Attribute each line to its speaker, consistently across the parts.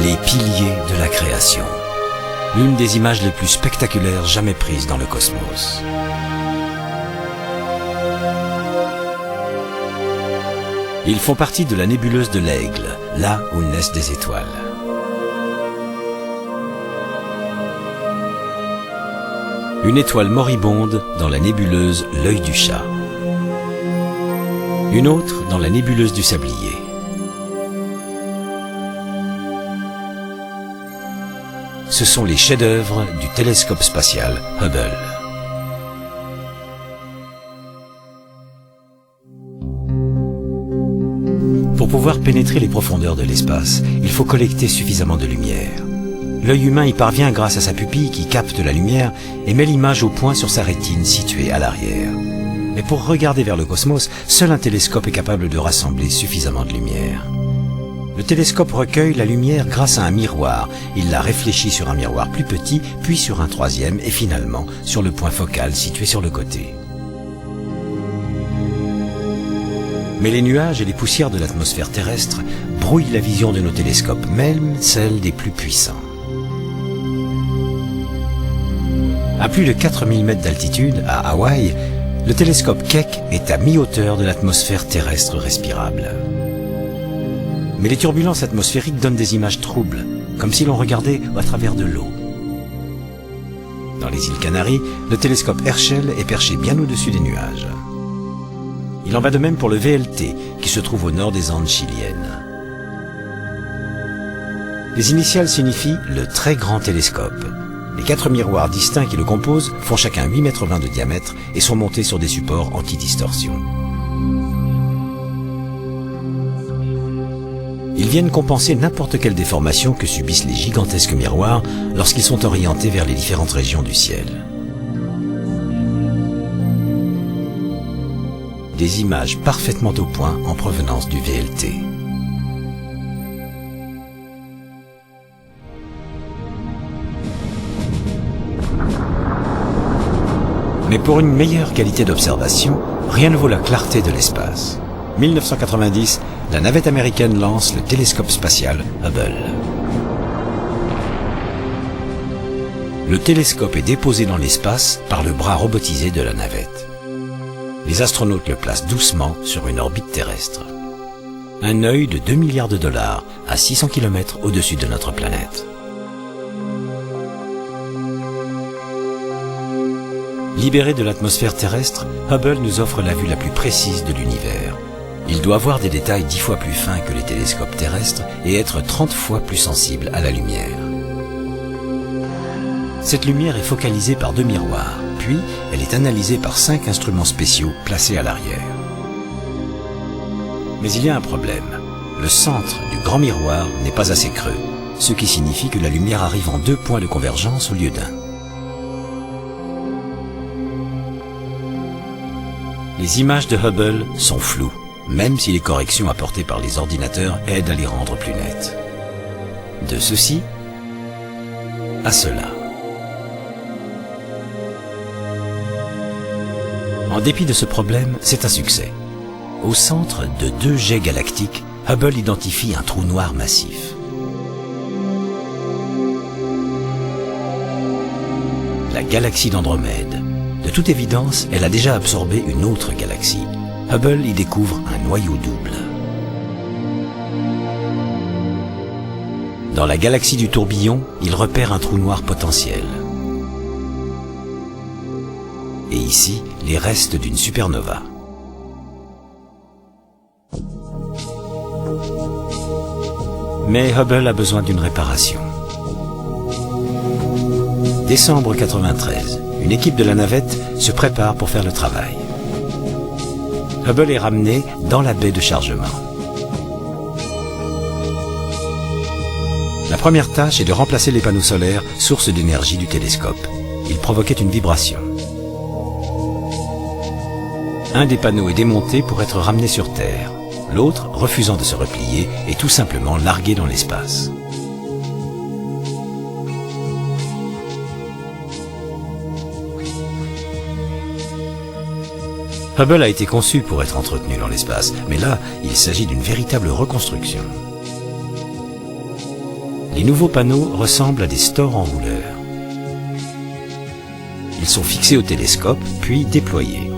Speaker 1: Les piliers de la création. L'une des images les plus spectaculaires jamais prises dans le cosmos. Ils font partie de la nébuleuse de l'Aigle, là où naissent des étoiles. Une étoile moribonde dans la nébuleuse l'Œil du Chat. Une autre dans la nébuleuse du Sablier. Ce sont les chefs-d'œuvre du télescope spatial Hubble. Pour pouvoir pénétrer les profondeurs de l'espace, il faut collecter suffisamment de lumière. L'œil humain y parvient grâce à sa pupille qui capte la lumière et met l'image au point sur sa rétine située à l'arrière. Mais pour regarder vers le cosmos, seul un télescope est capable de rassembler suffisamment de lumière. Le télescope recueille la lumière grâce à un miroir. Il la réfléchit sur un miroir plus petit, puis sur un troisième et finalement sur le point focal situé sur le côté. Mais les nuages et les poussières de l'atmosphère terrestre brouillent la vision de nos télescopes, même celle des plus puissants. À plus de 4000 mètres d'altitude, à Hawaï, le télescope Keck est à mi-hauteur de l'atmosphère terrestre respirable. Mais les turbulences atmosphériques donnent des images troubles, comme si l'on regardait à travers de l'eau. Dans les îles Canaries, le télescope Herschel est perché bien au-dessus des nuages. Il en va de même pour le VLT, qui se trouve au nord des Andes chiliennes. Les initiales signifient le très grand télescope. Les 4 miroirs distincts qui le composent font chacun 8,20 m de diamètre et sont montés sur des supports anti-distorsion. Ils viennent compenser n'importe quelle déformation que subissent les gigantesques miroirs lorsqu'ils sont orientés vers les différentes régions du ciel. Des images parfaitement au point en provenance du VLT. Mais pour une meilleure qualité d'observation, rien ne vaut la clarté de l'espace. 1990, la navette américaine lance le télescope spatial Hubble. Le télescope est déposé dans l'espace par le bras robotisé de la navette. Les astronautes le placent doucement sur une orbite terrestre. Un œil de 2 milliards de dollars à 600 km au-dessus de notre planète. Libéré de l'atmosphère terrestre, Hubble nous offre la vue la plus précise de l'univers. Il doit voir des détails 10 fois plus fins que les télescopes terrestres et être 30 fois plus sensible à la lumière. Cette lumière est focalisée par 2 miroirs, puis elle est analysée par 5 instruments spéciaux placés à l'arrière. Mais il y a un problème. Le centre du grand miroir n'est pas assez creux, ce qui signifie que la lumière arrive en 2 points de convergence au lieu d'un. Les images de Hubble sont floues, même si les corrections apportées par les ordinateurs aident à les rendre plus nettes. De ceci à cela. En dépit de ce problème, c'est un succès. Au centre de 2 jets galactiques, Hubble identifie un trou noir massif. La galaxie d'Andromède. De toute évidence, elle a déjà absorbé une autre galaxie. Hubble y découvre un noyau double. Dans la galaxie du tourbillon, il repère un trou noir potentiel. Et ici, les restes d'une supernova. Mais Hubble a besoin d'une réparation. Décembre 93. Une équipe de la navette se prépare pour faire le travail. Hubble est ramené dans la baie de chargement. La première tâche est de remplacer les panneaux solaires, source d'énergie du télescope. Ils provoquaient une vibration. Un des panneaux est démonté pour être ramené sur Terre. L'autre, refusant de se replier, est tout simplement largué dans l'espace. Hubble a été conçu pour être entretenu dans l'espace, mais là, il s'agit d'une véritable reconstruction. Les nouveaux panneaux ressemblent à des stores en rouleur. Ils sont fixés au télescope, puis déployés.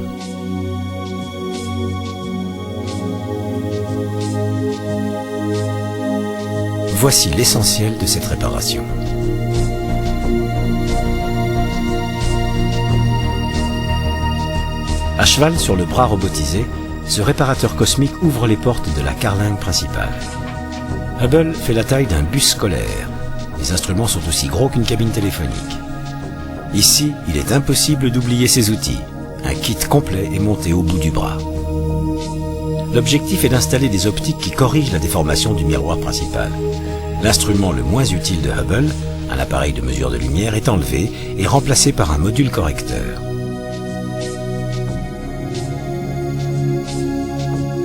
Speaker 1: Voici l'essentiel de cette réparation. À cheval sur le bras robotisé, ce réparateur cosmique ouvre les portes de la carlingue principale. Hubble fait la taille d'un bus scolaire. Les instruments sont aussi gros qu'une cabine téléphonique. Ici, il est impossible d'oublier ses outils. Un kit complet est monté au bout du bras. L'objectif est d'installer des optiques qui corrigent la déformation du miroir principal. L'instrument le moins utile de Hubble, un appareil de mesure de lumière, est enlevé et remplacé par un module correcteur.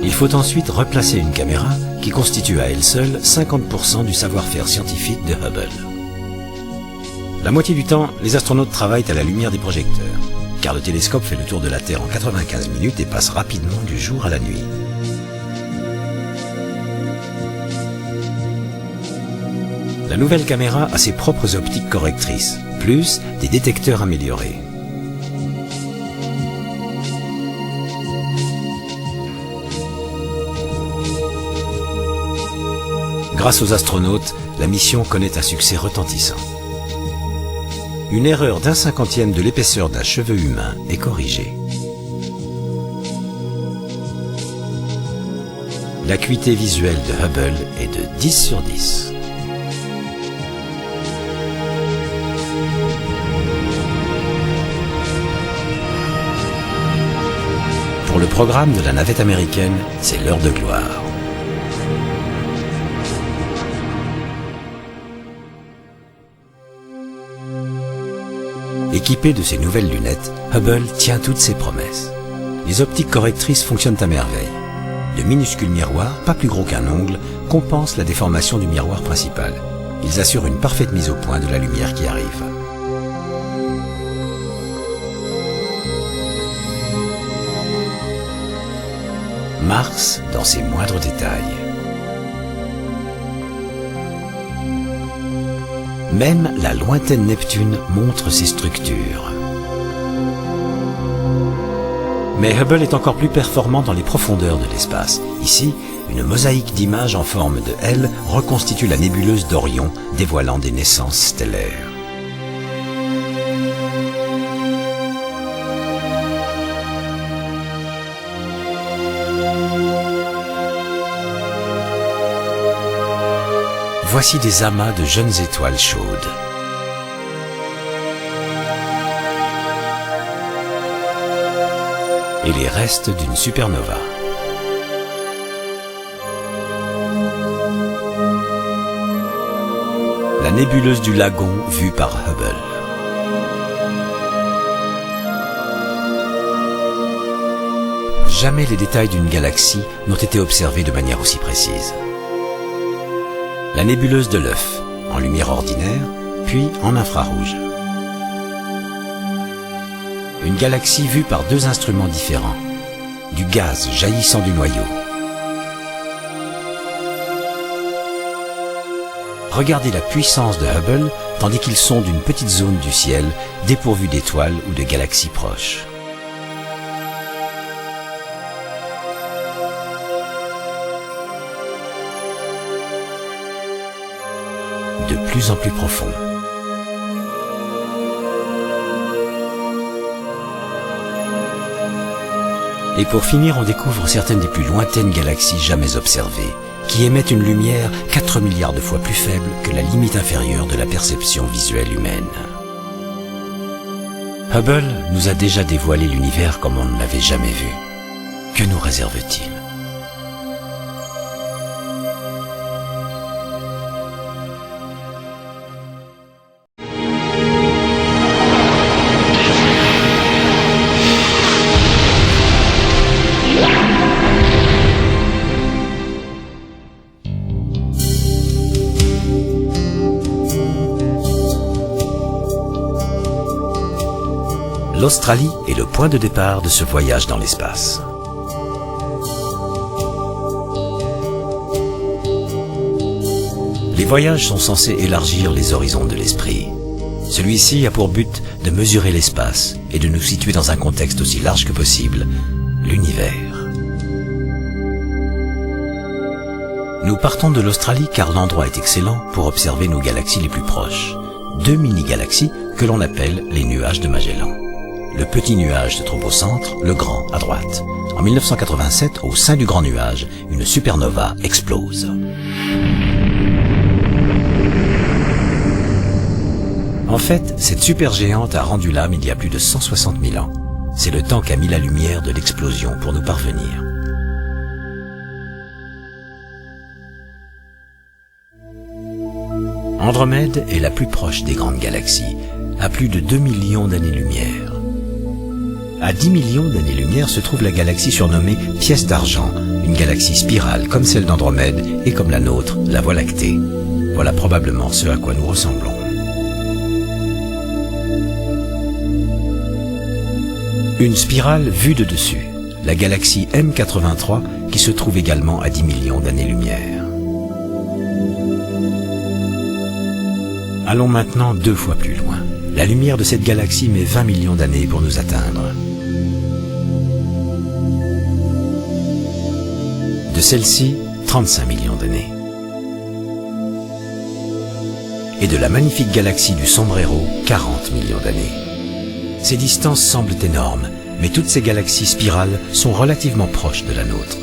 Speaker 1: Il faut ensuite replacer une caméra qui constitue à elle seule 50% du savoir-faire scientifique de Hubble. La moitié du temps, les astronautes travaillent à la lumière des projecteurs, car le télescope fait le tour de la Terre en 95 minutes et passe rapidement du jour à la nuit. La nouvelle caméra a ses propres optiques correctrices, plus des détecteurs améliorés. Grâce aux astronautes, la mission connaît un succès retentissant. Une erreur d'un cinquantième de l'épaisseur d'un cheveu humain est corrigée. L'acuité visuelle de Hubble est de 10 sur 10. Pour le programme de la navette américaine, c'est l'heure de gloire. Équipé de ces nouvelles lunettes, Hubble tient toutes ses promesses. Les optiques correctrices fonctionnent à merveille. De minuscules miroirs, pas plus gros qu'un ongle, compensent la déformation du miroir principal. Ils assurent une parfaite mise au point de la lumière qui arrive. Mars dans ses moindres détails. Même la lointaine Neptune montre ses structures. Mais Hubble est encore plus performant dans les profondeurs de l'espace. Ici, une mosaïque d'images en forme de L reconstitue la nébuleuse d'Orion, dévoilant des naissances stellaires. Voici des amas de jeunes étoiles chaudes. Et les restes d'une supernova. La nébuleuse du Lagon vue par Hubble. Jamais les détails d'une galaxie n'ont été observés de manière aussi précise. La nébuleuse de l'œuf, en lumière ordinaire, puis en infrarouge. Une galaxie vue par deux instruments différents, du gaz jaillissant du noyau. Regardez la puissance de Hubble tandis qu'il sonde une petite zone du ciel dépourvue d'étoiles ou de galaxies proches. De plus en plus profond. Et pour finir, on découvre certaines des plus lointaines galaxies jamais observées, qui émettent une lumière 4 milliards de fois plus faible que la limite inférieure de la perception visuelle humaine. Hubble nous a déjà dévoilé l'univers comme on ne l'avait jamais vu. Que nous réserve-t-il ? L'Australie est le point de départ de ce voyage dans l'espace. Les voyages sont censés élargir les horizons de l'esprit. Celui-ci a pour but de mesurer l'espace et de nous situer dans un contexte aussi large que possible, l'univers. Nous partons de l'Australie car l'endroit est excellent pour observer nos galaxies les plus proches. 2 mini-galaxies que l'on appelle les nuages de Magellan. Le petit nuage se trouve au centre, le grand à droite. En 1987, au sein du grand nuage, une supernova explose. En fait, cette supergéante a rendu l'âme il y a plus de 160 000 ans. C'est le temps qu'a mis la lumière de l'explosion pour nous parvenir. Andromède est la plus proche des grandes galaxies, à plus de 2 millions d'années-lumière. À 10 millions d'années-lumière se trouve la galaxie surnommée Pièce d'argent, une galaxie spirale comme celle d'Andromède et comme la nôtre, la Voie lactée. Voilà probablement ce à quoi nous ressemblons. Une spirale vue de dessus, la galaxie M83 qui se trouve également à 10 millions d'années-lumière. Allons maintenant 2 fois plus loin. La lumière de cette galaxie met 20 millions d'années pour nous atteindre. De celle-ci, 35 millions d'années. Et de la magnifique galaxie du Sombrero, 40 millions d'années. Ces distances semblent énormes, mais toutes ces galaxies spirales sont relativement proches de la nôtre.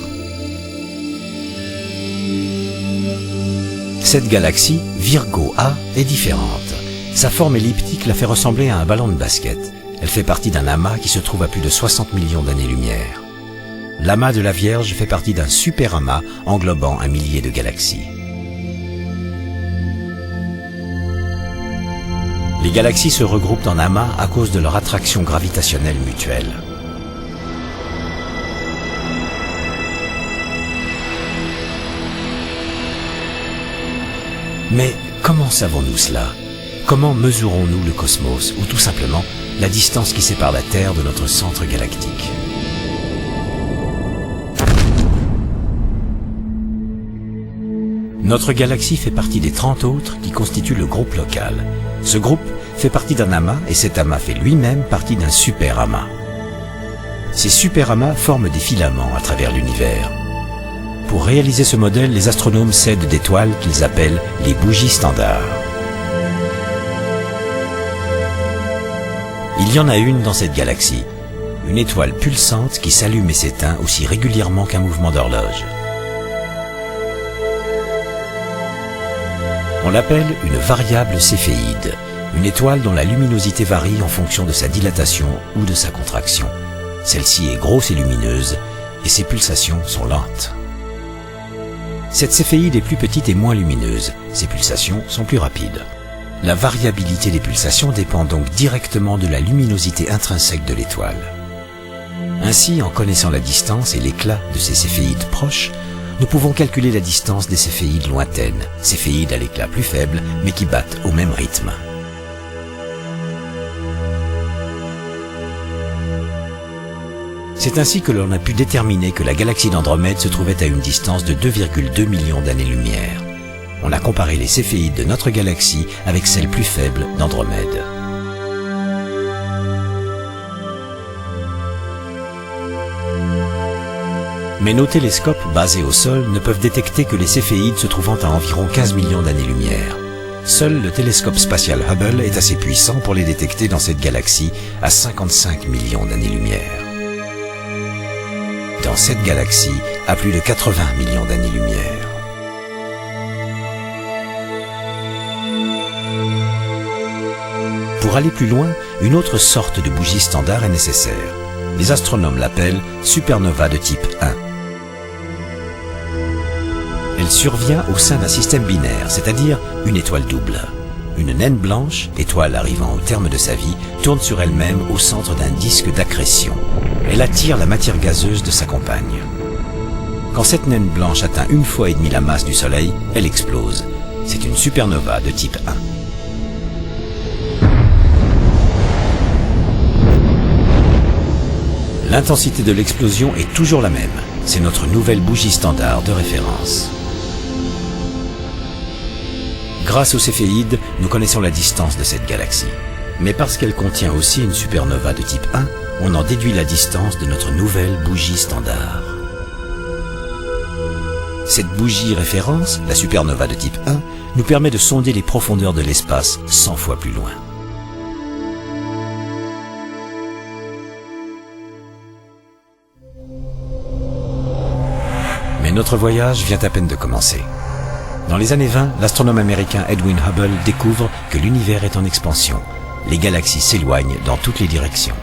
Speaker 1: Cette galaxie, Virgo A, est différente. Sa forme elliptique la fait ressembler à un ballon de basket. Elle fait partie d'un amas qui se trouve à plus de 60 millions d'années-lumière. L'amas de la Vierge fait partie d'un super amas englobant un millier de galaxies. Les galaxies se regroupent en amas à cause de leur attraction gravitationnelle mutuelle. Mais comment savons-nous cela? Comment mesurons-nous le cosmos, ou tout simplement la distance qui sépare la Terre de notre centre galactique? Notre galaxie fait partie des 30 autres qui constituent le groupe local. Ce groupe fait partie d'un amas et cet amas fait lui-même partie d'un super amas. Ces super amas forment des filaments à travers l'univers. Pour réaliser ce modèle, les astronomes s'aident d'étoiles qu'ils appellent les bougies standards. Il y en a une dans cette galaxie, une étoile pulsante qui s'allume et s'éteint aussi régulièrement qu'un mouvement d'horloge. On l'appelle une variable céphéide, une étoile dont la luminosité varie en fonction de sa dilatation ou de sa contraction. Celle-ci est grosse et lumineuse, et ses pulsations sont lentes. Cette céphéide est plus petite et moins lumineuse, ses pulsations sont plus rapides. La variabilité des pulsations dépend donc directement de la luminosité intrinsèque de l'étoile. Ainsi, en connaissant la distance et l'éclat de ces céphéides proches, nous pouvons calculer la distance des céphéides lointaines, céphéides à l'éclat plus faible, mais qui battent au même rythme. C'est ainsi que l'on a pu déterminer que la galaxie d'Andromède se trouvait à une distance de 2,2 millions d'années-lumière. On a comparé les céphéides de notre galaxie avec celles plus faibles d'Andromède. Mais nos télescopes basés au sol ne peuvent détecter que les céphéides se trouvant à environ 15 millions d'années-lumière. Seul le télescope spatial Hubble est assez puissant pour les détecter dans cette galaxie à 55 millions d'années-lumière. Dans cette galaxie, à plus de 80 millions d'années-lumière. Pour aller plus loin, une autre sorte de bougie standard est nécessaire. Les astronomes l'appellent supernova de type 1. Elle survient au sein d'un système binaire, c'est-à-dire une étoile double. Une naine blanche, étoile arrivant au terme de sa vie, tourne sur elle-même au centre d'un disque d'accrétion. Elle attire la matière gazeuse de sa compagne. Quand cette naine blanche atteint 1,5 fois la masse du Soleil, elle explose. C'est une supernova de type 1. L'intensité de l'explosion est toujours la même. C'est notre nouvelle bougie standard de référence. Grâce aux céphéides, nous connaissons la distance de cette galaxie. Mais parce qu'elle contient aussi une supernova de type 1, on en déduit la distance de notre nouvelle bougie standard. Cette bougie référence, la supernova de type 1, nous permet de sonder les profondeurs de l'espace 100 fois plus loin. Mais notre voyage vient à peine de commencer. Dans les années 20, l'astronome américain Edwin Hubble découvre que l'univers est en expansion. Les galaxies s'éloignent dans toutes les directions.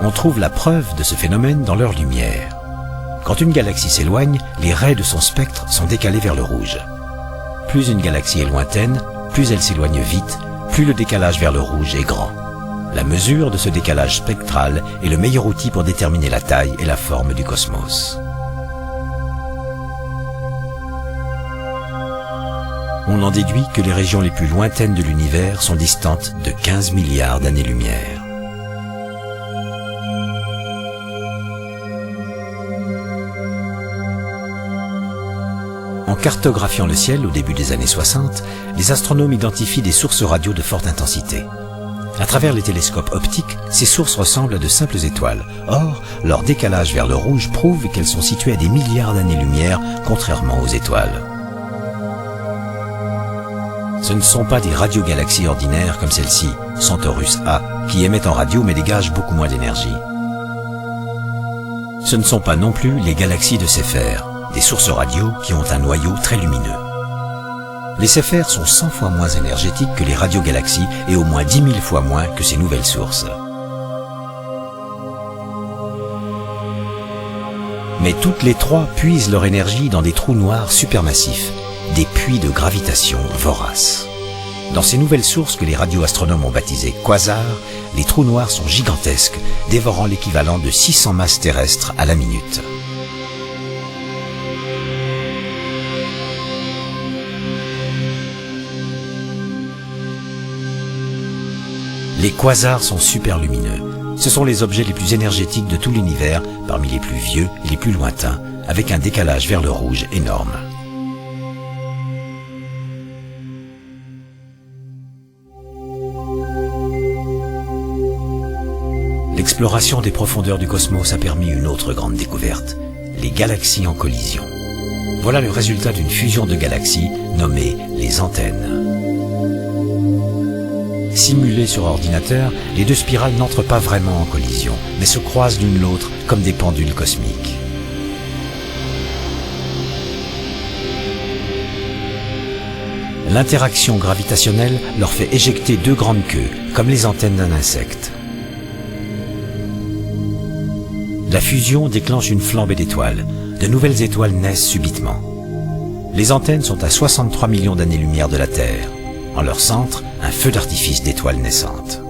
Speaker 1: On trouve la preuve de ce phénomène dans leur lumière. Quand une galaxie s'éloigne, les raies de son spectre sont décalées vers le rouge. Plus une galaxie est lointaine, plus elle s'éloigne vite, plus le décalage vers le rouge est grand. La mesure de ce décalage spectral est le meilleur outil pour déterminer la taille et la forme du cosmos. On en déduit que les régions les plus lointaines de l'univers sont distantes de 15 milliards d'années-lumière. En cartographiant le ciel au début des années 60, les astronomes identifient des sources radio de forte intensité. À travers les télescopes optiques, ces sources ressemblent à de simples étoiles. Or, leur décalage vers le rouge prouve qu'elles sont situées à des milliards d'années-lumière, contrairement aux étoiles. Ce ne sont pas des radiogalaxies ordinaires comme celle-ci, Centaurus A, qui émettent en radio mais dégagent beaucoup moins d'énergie. Ce ne sont pas non plus les galaxies de Seyfert, des sources radio qui ont un noyau très lumineux. Les Seyfert sont 100 fois moins énergétiques que les radiogalaxies et au moins 10 000 fois moins que ces nouvelles sources. Mais toutes les trois puisent leur énergie dans des trous noirs supermassifs, des puits de gravitation voraces. Dans ces nouvelles sources que les radioastronomes ont baptisées quasars, les trous noirs sont gigantesques, dévorant l'équivalent de 600 masses terrestres à la minute. Les quasars sont super lumineux. Ce sont les objets les plus énergétiques de tout l'univers, parmi les plus vieux et les plus lointains, avec un décalage vers le rouge énorme. L'exploration des profondeurs du cosmos a permis une autre grande découverte, les galaxies en collision. Voilà le résultat d'une fusion de galaxies nommée les antennes. Simulées sur ordinateur, les deux spirales n'entrent pas vraiment en collision, mais se croisent l'une l'autre comme des pendules cosmiques. L'interaction gravitationnelle leur fait éjecter deux grandes queues, comme les antennes d'un insecte. La fusion déclenche une flambée d'étoiles. De nouvelles étoiles naissent subitement. Les antennes sont à 63 millions d'années-lumière de la Terre. En leur centre, un feu d'artifice d'étoiles naissantes.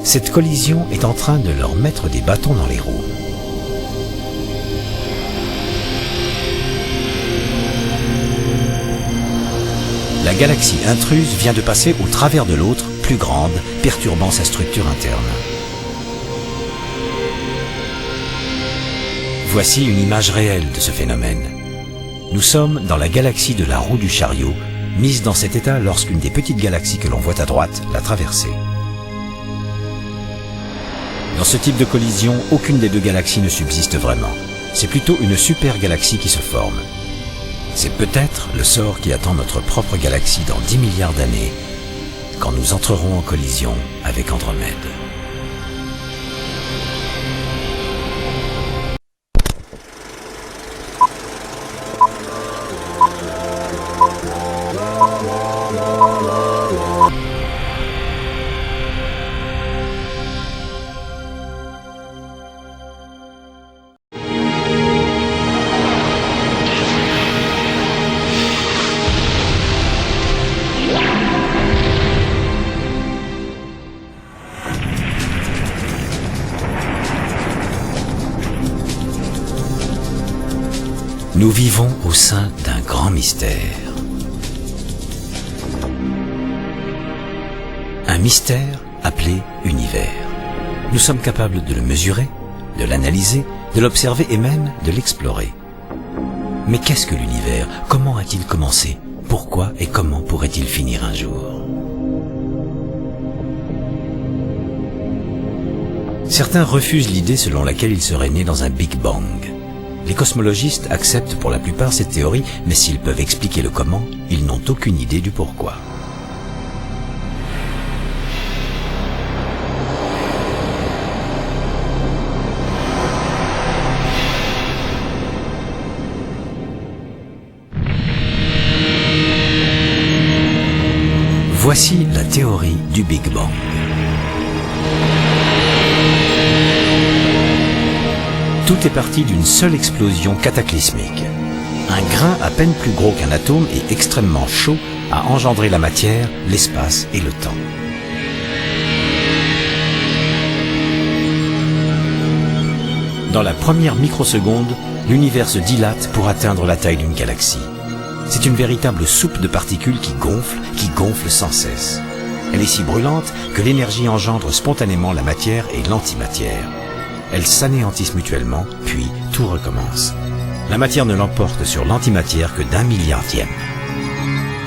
Speaker 1: Cette collision est en train de leur mettre des bâtons dans les roues. La galaxie intruse vient de passer au travers de l'autre, plus grande, perturbant sa structure interne. Voici une image réelle de ce phénomène. Nous sommes dans la galaxie de la roue du chariot, mise dans cet état lorsqu'une des petites galaxies que l'on voit à droite l'a traversée. Dans ce type de collision, aucune des deux galaxies ne subsiste vraiment. C'est plutôt une super-galaxie qui se forme. C'est peut-être le sort qui attend notre propre galaxie dans 10 milliards d'années, quand nous entrerons en collision avec Andromède. Nous vivons au sein d'un grand mystère. Un mystère appelé univers. Nous sommes capables de le mesurer, de l'analyser, de l'observer et même de l'explorer. Mais qu'est-ce que l'univers? Comment a-t-il commencé? Pourquoi et comment pourrait-il finir un jour? Certains refusent l'idée selon laquelle il serait né dans un Big Bang. Les cosmologistes acceptent pour la plupart cette théorie, mais s'ils peuvent expliquer le comment, ils n'ont aucune idée du pourquoi. Voici la théorie du Big Bang. Tout est parti d'une seule explosion cataclysmique. Un grain à peine plus gros qu'un atome et extrêmement chaud a engendré la matière, l'espace et le temps. Dans la première microseconde, l'univers se dilate pour atteindre la taille d'une galaxie. C'est une véritable soupe de particules qui gonfle sans cesse. Elle est si brûlante que l'énergie engendre spontanément la matière et l'antimatière. Elles s'anéantissent mutuellement, puis tout recommence. La matière ne l'emporte sur l'antimatière que d'1 milliardième.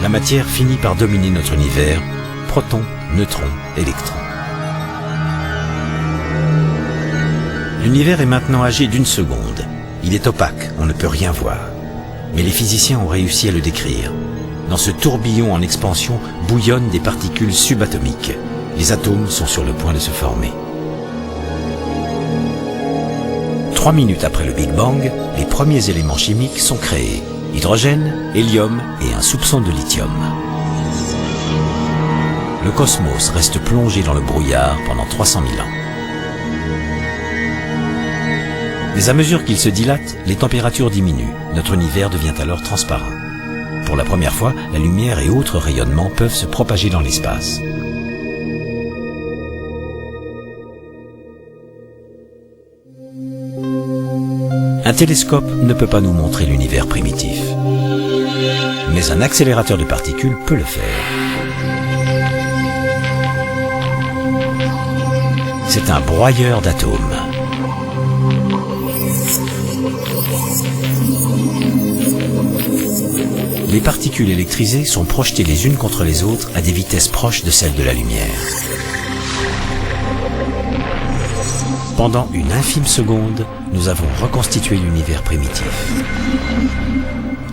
Speaker 1: La matière finit par dominer notre univers, protons, neutrons, électrons. L'univers est maintenant âgé d'1 seconde. Il est opaque, on ne peut rien voir. Mais les physiciens ont réussi à le décrire. Dans ce tourbillon en expansion bouillonnent des particules subatomiques. Les atomes sont sur le point de se former. 3 minutes après le Big Bang, les premiers éléments chimiques sont créés. Hydrogène, hélium et un soupçon de lithium. Le cosmos reste plongé dans le brouillard pendant 300 000 ans. Mais à mesure qu'il se dilate, les températures diminuent. Notre univers devient alors transparent. Pour la première fois, la lumière et autres rayonnements peuvent se propager dans l'espace. Un télescope ne peut pas nous montrer l'univers primitif. Mais un accélérateur de particules peut le faire. C'est un broyeur d'atomes. Les particules électrisées sont projetées les unes contre les autres à des vitesses proches de celles de la lumière. Pendant une infime seconde, nous avons reconstitué l'univers primitif.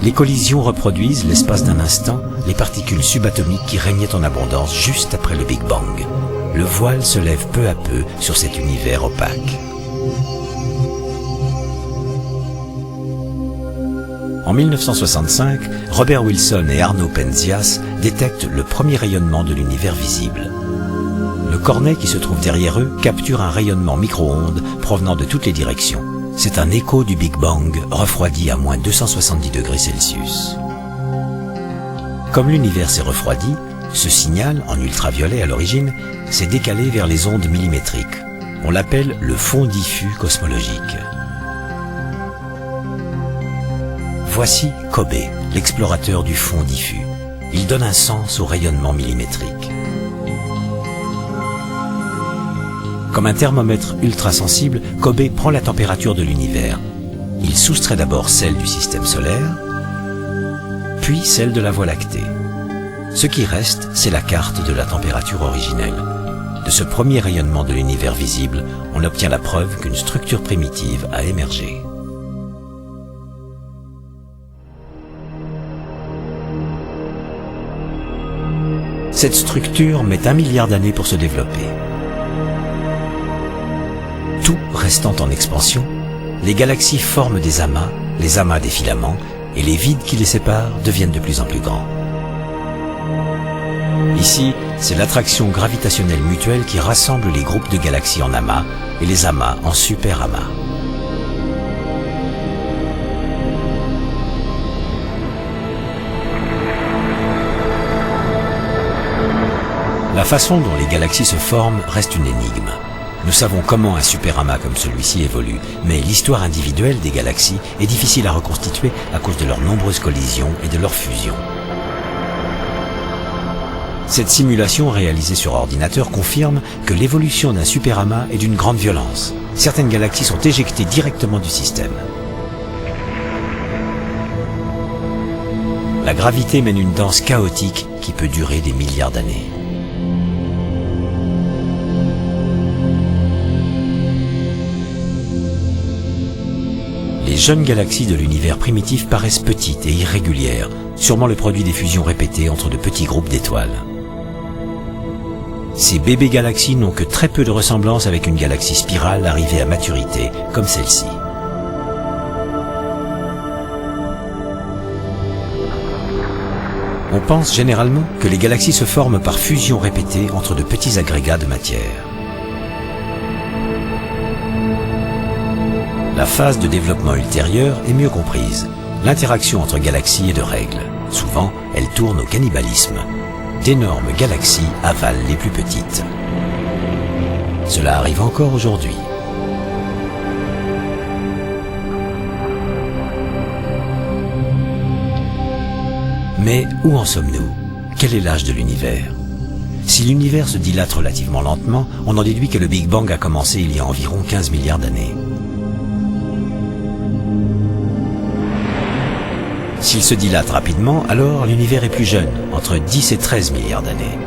Speaker 1: Les collisions reproduisent, l'espace d'un instant, les particules subatomiques qui régnaient en abondance juste après le Big Bang. Le voile se lève peu à peu sur cet univers opaque. En 1965, Robert Wilson et Arno Penzias détectent le premier rayonnement de l'univers visible. Le cornet qui se trouve derrière eux capture un rayonnement micro-ondes provenant de toutes les directions. C'est un écho du Big Bang refroidi à moins 270 degrés Celsius. Comme l'univers s'est refroidi, ce signal, en ultraviolet à l'origine, s'est décalé vers les ondes millimétriques. On l'appelle le fond diffus cosmologique. Voici Kobe, l'explorateur du fond diffus. Il donne un sens au rayonnement millimétrique. Comme un thermomètre ultrasensible, Kobe prend la température de l'univers. Il soustrait d'abord celle du système solaire, puis celle de la Voie lactée. Ce qui reste, c'est la carte de la température originelle. De ce premier rayonnement de l'univers visible, on obtient la preuve qu'une structure primitive a émergé. Cette structure met 1 milliard d'années pour se développer. Tout restant en expansion, les galaxies forment des amas, les amas des filaments, et les vides qui les séparent deviennent de plus en plus grands. Ici, c'est l'attraction gravitationnelle mutuelle qui rassemble les groupes de galaxies en amas et les amas en superamas. La façon dont les galaxies se forment reste une énigme. Nous savons comment un superamas comme celui-ci évolue, mais l'histoire individuelle des galaxies est difficile à reconstituer à cause de leurs nombreuses collisions et de leur fusion. Cette simulation réalisée sur ordinateur confirme que l'évolution d'un superamas est d'une grande violence. certaines galaxies sont éjectées directement du système. La gravité mène une danse chaotique qui peut durer des milliards d'années. Les jeunes galaxies de l'univers primitif paraissent petites et irrégulières, sûrement le produit des fusions répétées entre de petits groupes d'étoiles. Ces bébés galaxies n'ont que très peu de ressemblance avec une galaxie spirale arrivée à maturité, comme celle-ci. On pense généralement que les galaxies se forment par fusion répétée entre de petits agrégats de matière. La phase de développement ultérieure est mieux comprise. L'interaction entre galaxies est de règle. Souvent, elle tourne au cannibalisme. D'énormes galaxies avalent les plus petites. Cela arrive encore aujourd'hui. Mais où en sommes-nous? Quel est l'âge de l'univers? Si l'univers se dilate relativement lentement, on en déduit que le Big Bang a commencé il y a environ 15 milliards d'années. S'il se dilate rapidement, alors l'univers est plus jeune, entre 10 et 13 milliards d'années.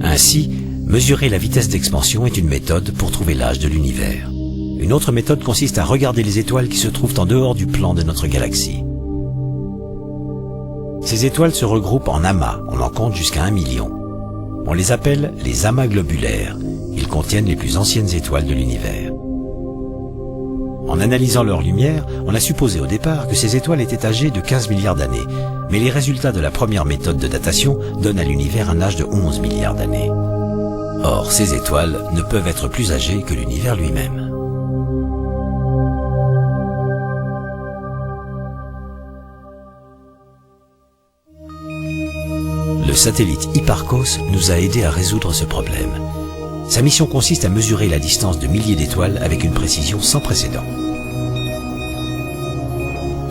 Speaker 1: Ainsi, mesurer la vitesse d'expansion est une méthode pour trouver l'âge de l'univers. Une autre méthode consiste à regarder les étoiles qui se trouvent en dehors du plan de notre galaxie. Ces étoiles se regroupent en amas, on en compte jusqu'à 1 million. On les appelle les amas globulaires. Ils contiennent les plus anciennes étoiles de l'univers. En analysant leur lumière, on a supposé au départ que ces étoiles étaient âgées de 15 milliards d'années, mais les résultats de la première méthode de datation donnent à l'univers un âge de 11 milliards d'années. Or, ces étoiles ne peuvent être plus âgées que l'univers lui-même. Le satellite Hipparcos nous a aidés à résoudre ce problème. Sa mission consiste à mesurer la distance de milliers d'étoiles avec une précision sans précédent.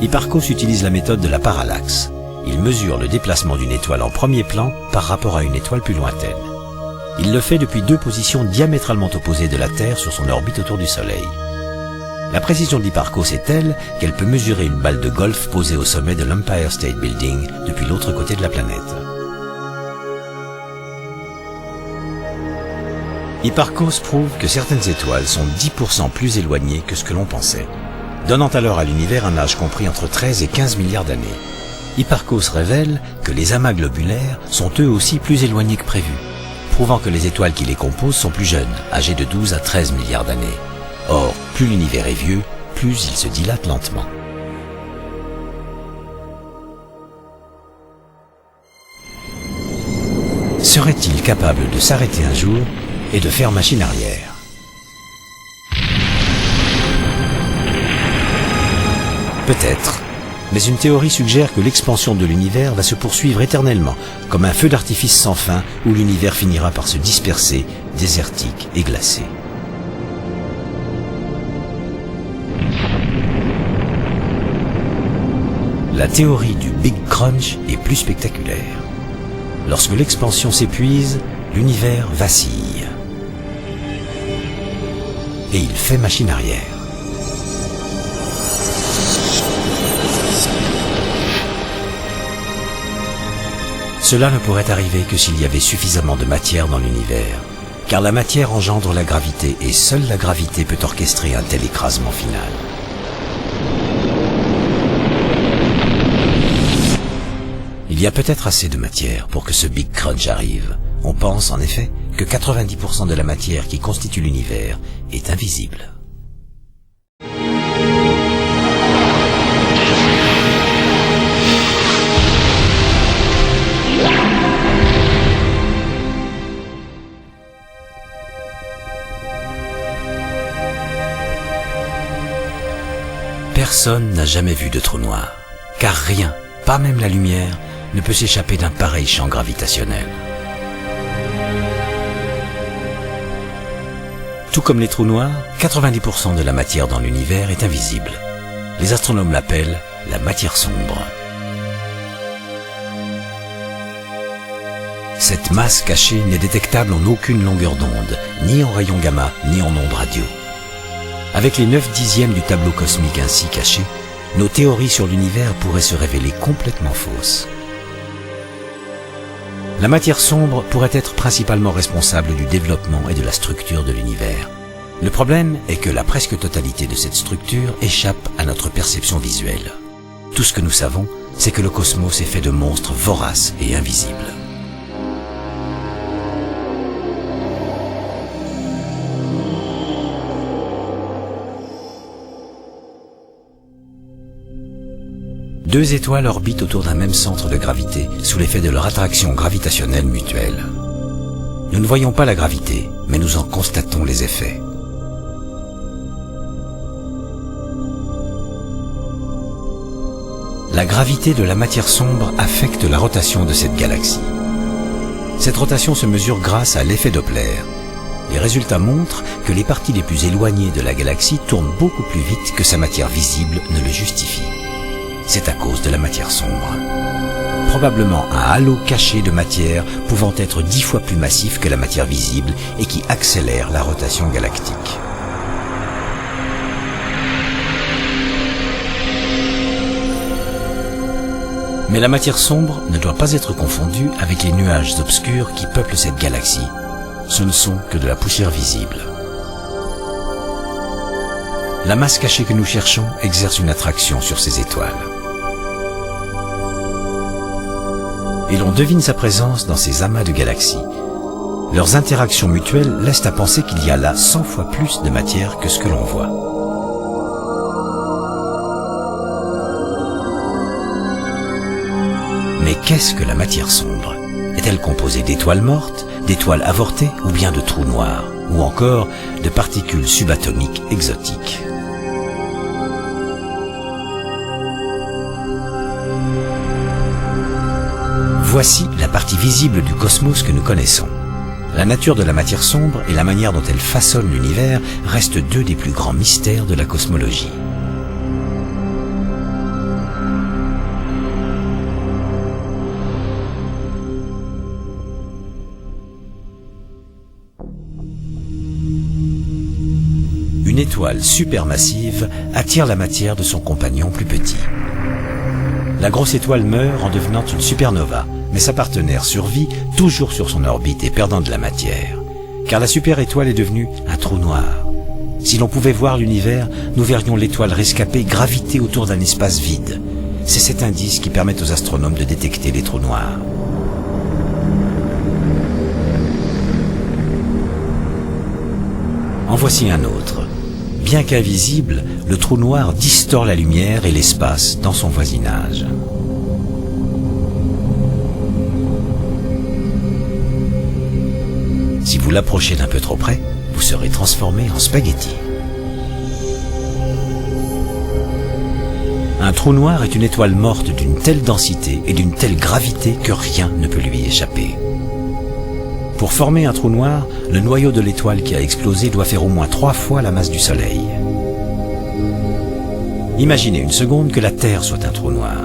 Speaker 1: Hipparcos utilise la méthode de la parallaxe. Il mesure le déplacement d'une étoile en premier plan par rapport à une étoile plus lointaine. Il le fait depuis deux positions diamétralement opposées de la Terre sur son orbite autour du Soleil. La précision d'Hipparcos est telle qu'elle peut mesurer une balle de golf posée au sommet de l'Empire State Building depuis l'autre côté de la planète. Hipparcos prouve que certaines étoiles sont 10% plus éloignées que ce que l'on pensait, donnant alors à l'univers un âge compris entre 13 et 15 milliards d'années. Hipparcos révèle que les amas globulaires sont eux aussi plus éloignés que prévu, prouvant que les étoiles qui les composent sont plus jeunes, âgées de 12 à 13 milliards d'années. Or, plus l'univers est vieux, plus il se dilate lentement. Serait-il capable de s'arrêter un jour et de faire machine arrière? Peut-être, mais une théorie suggère que l'expansion de l'univers va se poursuivre éternellement, comme un feu d'artifice sans fin où l'univers finira par se disperser, désertique et glacé. La théorie du Big Crunch est plus spectaculaire. Lorsque l'expansion s'épuise, l'univers vacille. Et il fait machine arrière. Cela ne pourrait arriver que s'il y avait suffisamment de matière dans l'univers, car la matière engendre la gravité et seule la gravité peut orchestrer un tel écrasement final. Il y a peut-être assez de matière pour que ce Big Crunch arrive. On pense en effet que 90% de la matière qui constitue l'univers est invisible. Personne n'a jamais vu de trou noir, car rien, pas même la lumière, ne peut s'échapper d'un pareil champ gravitationnel. Tout comme les trous noirs, 90% de la matière dans l'univers est invisible. Les astronomes l'appellent la matière sombre. Cette masse cachée n'est détectable en aucune longueur d'onde, ni en rayons gamma, ni en ondes radio. Avec les 9/10 du tableau cosmique ainsi caché, nos théories sur l'univers pourraient se révéler complètement fausses. La matière sombre pourrait être principalement responsable du développement et de la structure de l'univers. Le problème est que la presque totalité de cette structure échappe à notre perception visuelle. Tout ce que nous savons, c'est que le cosmos est fait de monstres voraces et invisibles. Deux étoiles orbitent autour d'un même centre de gravité sous l'effet de leur attraction gravitationnelle mutuelle. Nous ne voyons pas la gravité, mais nous en constatons les effets. La gravité de la matière sombre affecte la rotation de cette galaxie. Cette rotation se mesure grâce à l'effet Doppler. Les résultats montrent que les parties les plus éloignées de la galaxie tournent beaucoup plus vite que sa matière visible ne le justifie. C'est à cause de la matière sombre. Probablement un halo caché de matière pouvant être 10 fois plus massif que la matière visible et qui accélère la rotation galactique. Mais la matière sombre ne doit pas être confondue avec les nuages obscurs qui peuplent cette galaxie. Ce ne sont que de la poussière visible. La masse cachée que nous cherchons exerce une attraction sur ces étoiles. Et l'on devine sa présence dans ces amas de galaxies. Leurs interactions mutuelles laissent à penser qu'il y a là 100 fois plus de matière que ce que l'on voit. Mais qu'est-ce que la matière sombre? Est-elle composée d'étoiles mortes, d'étoiles avortées ou bien de trous noirs, ou encore de particules subatomiques exotiques? Voici la partie visible du cosmos que nous connaissons. La nature de la matière sombre et la manière dont elle façonne l'univers restent deux des plus grands mystères de la cosmologie. Une étoile supermassive attire la matière de son compagnon plus petit. La grosse étoile meurt en devenant une supernova, mais sa partenaire survit toujours sur son orbite et perdant de la matière, car la super-étoile est devenue un trou noir. Si l'on pouvait voir l'univers, nous verrions l'étoile rescapée graviter autour d'un espace vide. C'est cet indice qui permet aux astronomes de détecter les trous noirs. En voici un autre. Bien qu'invisible, le trou noir distord la lumière et l'espace dans son voisinage. Si vous l'approchez d'un peu trop près, vous serez transformé en spaghetti. Un trou noir est une étoile morte d'une telle densité et d'une telle gravité que rien ne peut lui échapper. Pour former un trou noir, le noyau de l'étoile qui a explosé doit faire au moins 3 fois la masse du Soleil. Imaginez une seconde que la Terre soit un trou noir.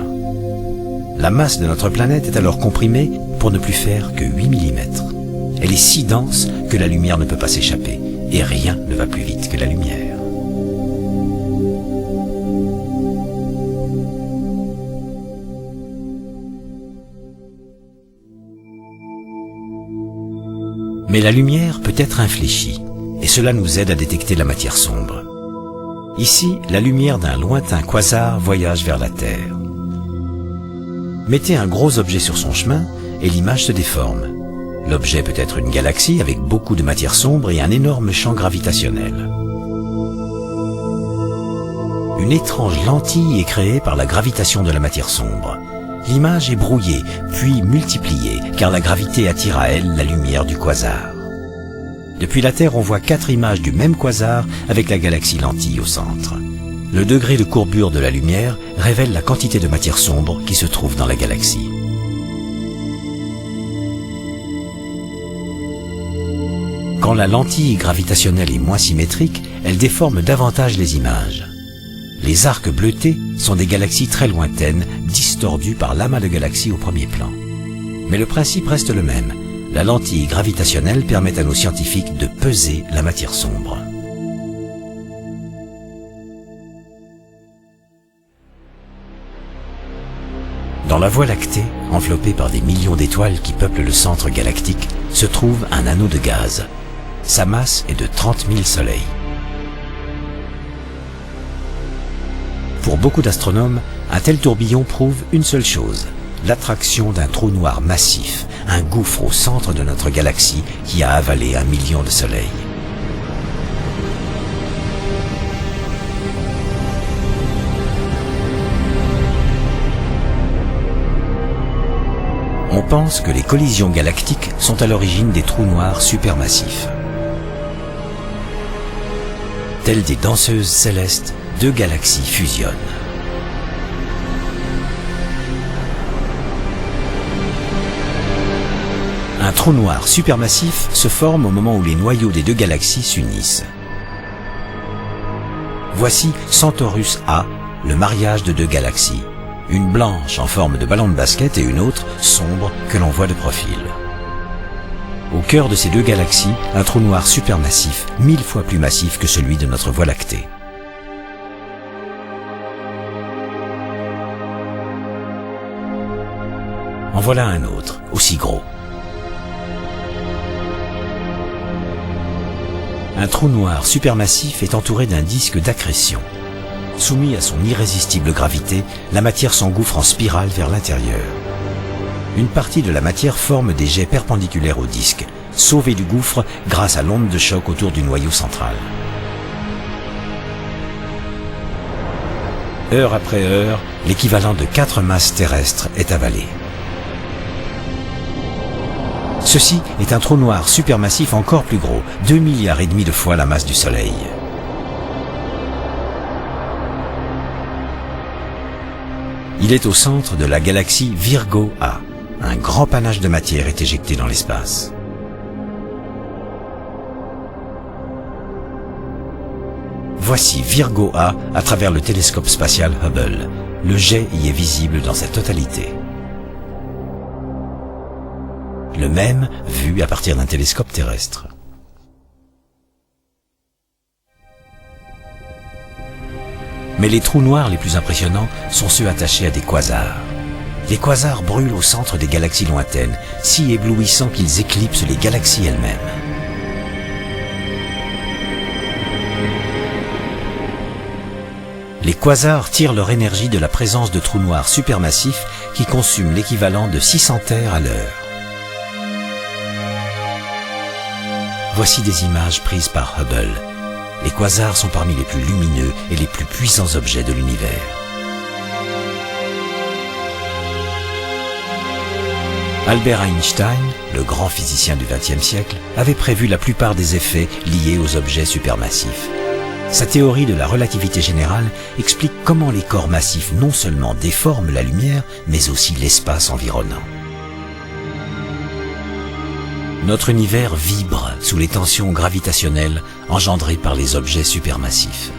Speaker 1: La masse de notre planète est alors comprimée pour ne plus faire que 8 mm. Elle est si dense que la lumière ne peut pas s'échapper, et rien ne va plus vite que la lumière. Mais la lumière peut être infléchie, et cela nous aide à détecter la matière sombre. Ici, la lumière d'un lointain quasar voyage vers la Terre. Mettez un gros objet sur son chemin, et l'image se déforme. L'objet peut être une galaxie avec beaucoup de matière sombre et un énorme champ gravitationnel. Une étrange lentille est créée par la gravitation de la matière sombre. L'image est brouillée, puis multipliée, car la gravité attire à elle la lumière du quasar. Depuis la Terre, on voit 4 images du même quasar avec la galaxie lentille au centre. Le degré de courbure de la lumière révèle la quantité de matière sombre qui se trouve dans la galaxie. Quand la lentille gravitationnelle est moins symétrique, elle déforme davantage les images. Les arcs bleutés sont des galaxies très lointaines, distordues par l'amas de galaxies au premier plan. Mais le principe reste le même. La lentille gravitationnelle permet à nos scientifiques de peser la matière sombre. Dans la Voie lactée, enveloppée par des millions d'étoiles qui peuplent le centre galactique, se trouve un anneau de gaz. Sa masse est de 30 000 soleils. Pour beaucoup d'astronomes, un tel tourbillon prouve une seule chose, l'attraction d'un trou noir massif, un gouffre au centre de notre galaxie qui a avalé 1 million de soleils. On pense que les collisions galactiques sont à l'origine des trous noirs supermassifs. Telles des danseuses célestes, deux galaxies fusionnent. Un trou noir supermassif se forme au moment où les noyaux des deux galaxies s'unissent. Voici Centaurus A, le mariage de deux galaxies. Une blanche en forme de ballon de basket et une autre sombre que l'on voit de profil. Au cœur de ces deux galaxies, un trou noir supermassif, 1000 fois plus massif que celui de notre Voie lactée. En voilà un autre, aussi gros. Un trou noir supermassif est entouré d'un disque d'accrétion. Soumis à son irrésistible gravité, la matière s'engouffre en spirale vers l'intérieur. Une partie de la matière forme des jets perpendiculaires au disque, sauvée du gouffre grâce à l'onde de choc autour du noyau central. Heure après heure, l'équivalent de 4 masses terrestres est avalé. Ceci est un trou noir supermassif encore plus gros, 2,5 milliards de fois la masse du Soleil. Il est au centre de la galaxie Virgo A. Un grand panache de matière est éjecté dans l'espace. Voici Virgo A à travers le télescope spatial Hubble. Le jet y est visible dans sa totalité. Le même vu à partir d'un télescope terrestre. Mais les trous noirs les plus impressionnants sont ceux attachés à des quasars. Les quasars brûlent au centre des galaxies lointaines, si éblouissants qu'ils éclipsent les galaxies elles-mêmes. Les quasars tirent leur énergie de la présence de trous noirs supermassifs qui consument l'équivalent de 600 terres à l'heure. Voici des images prises par Hubble. Les quasars sont parmi les plus lumineux et les plus puissants objets de l'univers. Albert Einstein, le grand physicien du XXe siècle, avait prévu la plupart des effets liés aux objets supermassifs. Sa théorie de la relativité générale explique comment les corps massifs non seulement déforment la lumière, mais aussi l'espace environnant. Notre univers vibre sous les tensions gravitationnelles engendrées par les objets supermassifs.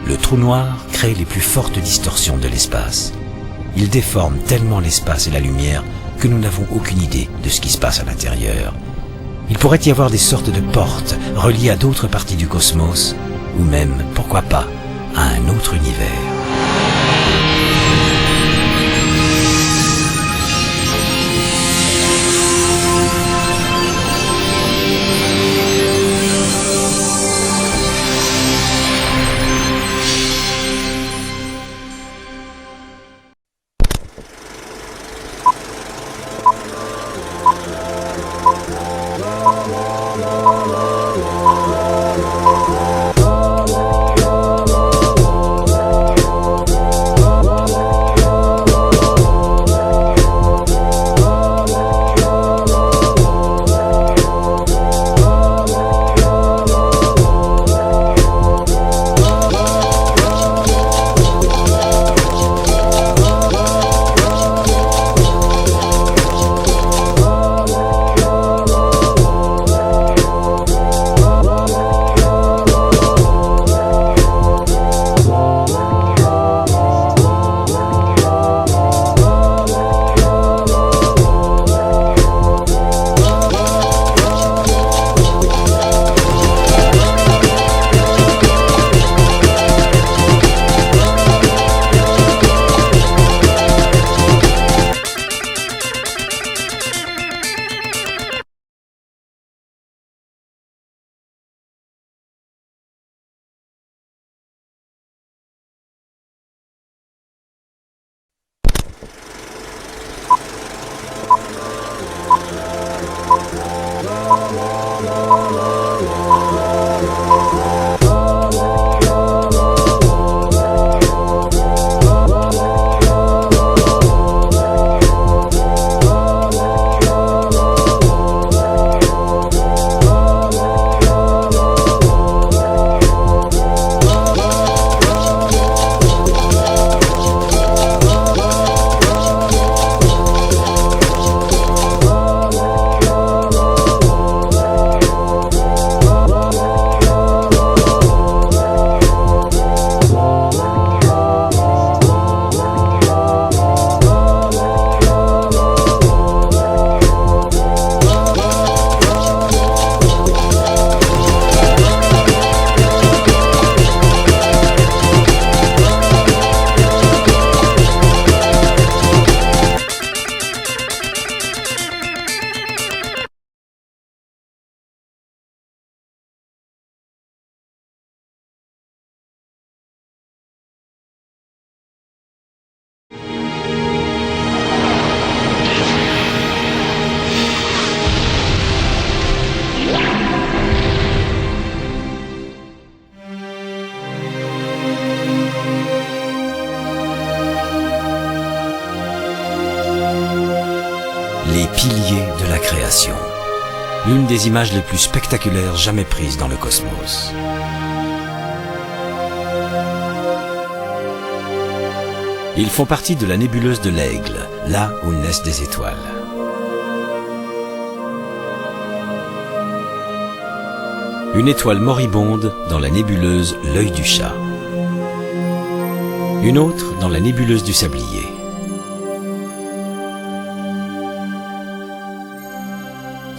Speaker 1: Le trou noir crée les plus fortes distorsions de l'espace. Il déforme tellement l'espace et la lumière que nous n'avons aucune idée de ce qui se passe à l'intérieur. Il pourrait y avoir des sortes de portes reliées à d'autres parties du cosmos, ou même, pourquoi pas, à un autre univers. Les piliers de la création. L'une des images les plus spectaculaires jamais prises dans le cosmos. Ils font partie de la nébuleuse de l'Aigle, là où naissent des étoiles. Une étoile moribonde dans la nébuleuse l'Œil du Chat. Une autre dans la nébuleuse du Sablier.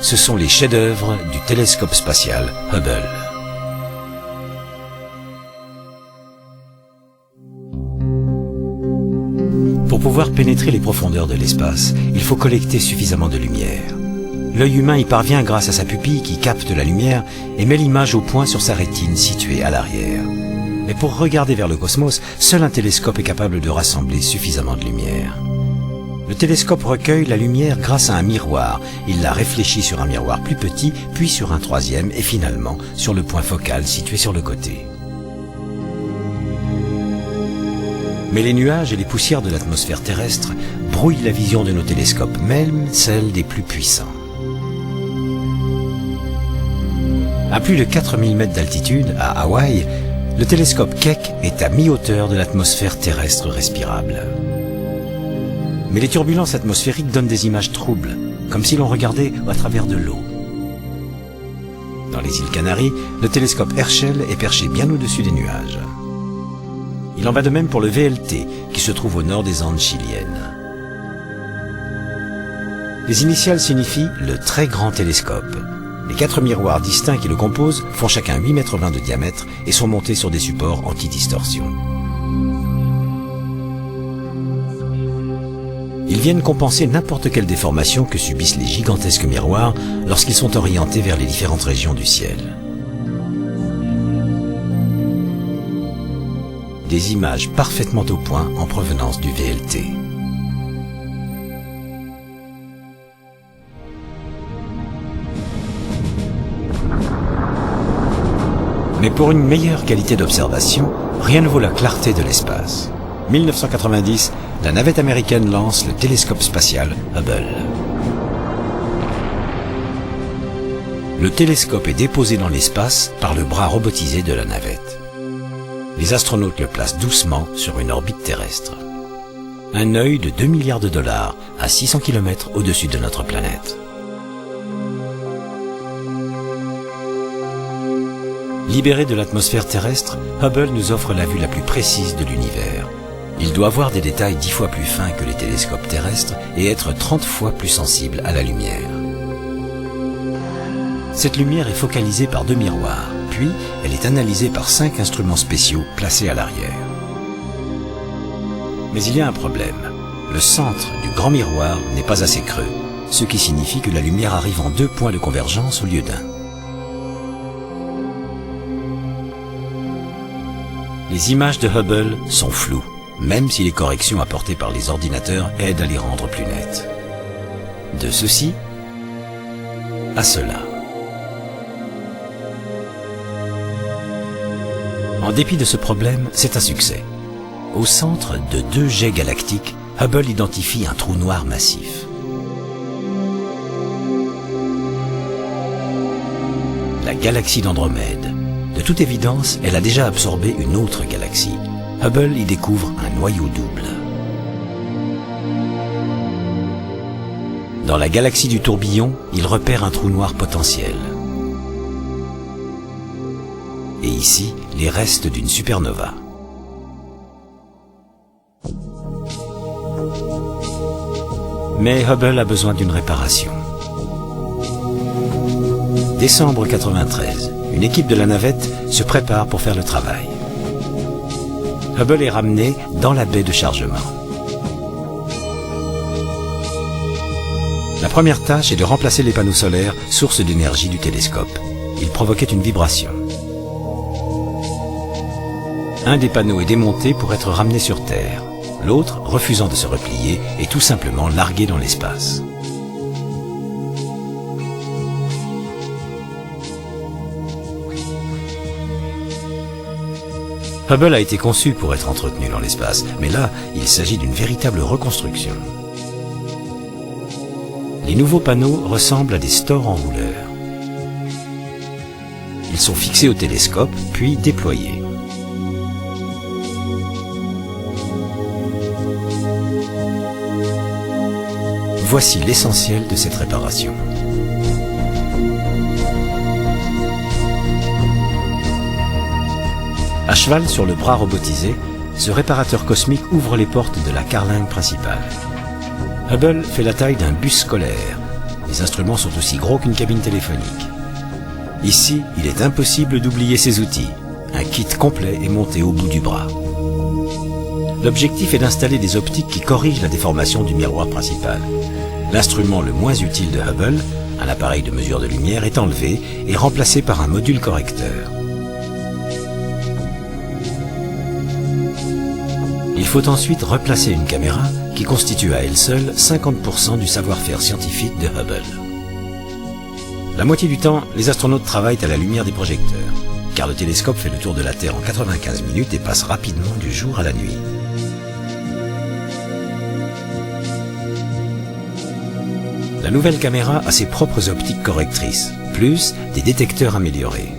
Speaker 1: Ce sont les chefs-d'œuvre du télescope spatial Hubble. Pour pouvoir pénétrer les profondeurs de l'espace, il faut collecter suffisamment de lumière. L'œil humain y parvient grâce à sa pupille qui capte la lumière et met l'image au point sur sa rétine située à l'arrière. Mais pour regarder vers le cosmos, seul un télescope est capable de rassembler suffisamment de lumière. Le télescope recueille la lumière grâce à un miroir. Il la réfléchit sur un miroir plus petit, puis sur un troisième et finalement sur le point focal situé sur le côté. Mais les nuages et les poussières de l'atmosphère terrestre brouillent la vision de nos télescopes, même celle des plus puissants. À plus de 4000 mètres d'altitude, à Hawaï, le télescope Keck est à mi-hauteur de l'atmosphère terrestre respirable. Mais les turbulences atmosphériques donnent des images troubles, comme si l'on regardait à travers de l'eau. Dans les îles Canaries, le télescope Herschel est perché bien au-dessus des nuages. Il en va de même pour le VLT, qui se trouve au nord des Andes chiliennes. Les initiales signifient le très grand télescope. Les 4 miroirs distincts qui le composent font chacun 8,20 m de diamètre et sont montés sur des supports anti-distorsion. Ils viennent compenser n'importe quelle déformation que subissent les gigantesques miroirs lorsqu'ils sont orientés vers les différentes régions du ciel. Des images parfaitement au point en provenance du VLT. Mais pour une meilleure qualité d'observation, rien ne vaut la clarté de l'espace. 1990, la navette américaine lance le télescope spatial Hubble. Le télescope est déposé dans l'espace par le bras robotisé de la navette. Les astronautes le placent doucement sur une orbite terrestre. Un œil de 2 milliards de dollars à 600 km au-dessus de notre planète. Libéré de l'atmosphère terrestre, Hubble nous offre la vue la plus précise de l'univers. Il doit voir des détails 10 fois plus fins que les télescopes terrestres et être 30 fois plus sensible à la lumière. Cette lumière est focalisée par 2 miroirs, puis elle est analysée par 5 instruments spéciaux placés à l'arrière. Mais il y a un problème. Le centre du grand miroir n'est pas assez creux, ce qui signifie que la lumière arrive en 2 points de convergence au lieu d'un. Les images de Hubble sont floues, même si les corrections apportées par les ordinateurs aident à les rendre plus nettes. De ceci à cela. En dépit de ce problème, c'est un succès. Au centre de 2 jets galactiques, Hubble identifie un trou noir massif. La galaxie d'Andromède. De toute évidence, elle a déjà absorbé une autre galaxie. Hubble y découvre un noyau double. Dans la galaxie du tourbillon, il repère un trou noir potentiel. Et ici, les restes d'une supernova. Mais Hubble a besoin d'une réparation. Décembre 93. Une équipe de la navette se prépare pour faire le travail. Hubble est ramené dans la baie de chargement. La première tâche est de remplacer les panneaux solaires, source d'énergie du télescope. Ils provoquaient une vibration. Un des panneaux est démonté pour être ramené sur Terre. L'autre, refusant de se replier, est tout simplement largué dans l'espace. Hubble a été conçu pour être entretenu dans l'espace, mais là, il s'agit d'une véritable reconstruction. Les nouveaux panneaux ressemblent à des stores en rouleur. Ils sont fixés au télescope, puis déployés. Voici l'essentiel de cette réparation. À cheval sur le bras robotisé, ce réparateur cosmique ouvre les portes de la carlingue principale. Hubble fait la taille d'un bus scolaire. Les instruments sont aussi gros qu'une cabine téléphonique. Ici, il est impossible d'oublier ses outils. Un kit complet est monté au bout du bras. L'objectif est d'installer des optiques qui corrigent la déformation du miroir principal. L'instrument le moins utile de Hubble, un appareil de mesure de lumière, est enlevé et remplacé par un module correcteur. Il faut ensuite replacer une caméra qui constitue à elle seule 50% du savoir-faire scientifique de Hubble. La moitié du temps, les astronautes travaillent à la lumière des projecteurs, car le télescope fait le tour de la Terre en 95 minutes et passe rapidement du jour à la nuit. La nouvelle caméra a ses propres optiques correctrices, plus des détecteurs améliorés.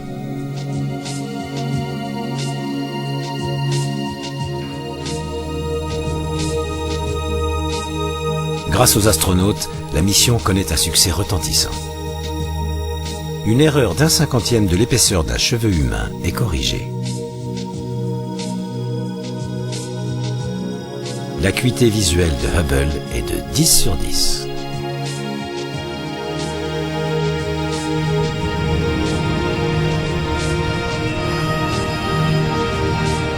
Speaker 1: Grâce aux astronautes, la mission connaît un succès retentissant. Une erreur d'un cinquantième de l'épaisseur d'un cheveu humain est corrigée. L'acuité visuelle de Hubble est de 10 sur 10.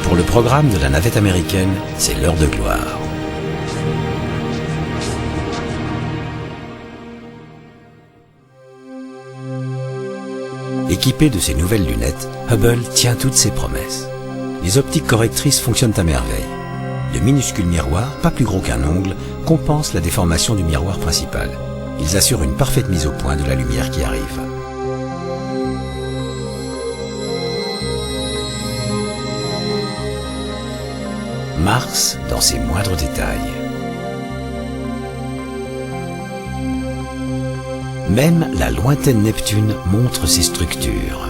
Speaker 1: Pour le programme de la navette américaine, c'est l'heure de gloire. Équipé de ces nouvelles lunettes, Hubble tient toutes ses promesses. Les optiques correctrices fonctionnent à merveille. De minuscules miroirs, pas plus gros qu'un ongle, compensent la déformation du miroir principal. Ils assurent une parfaite mise au point de la lumière qui arrive. Mars dans ses moindres détails. Même la lointaine Neptune montre ses structures.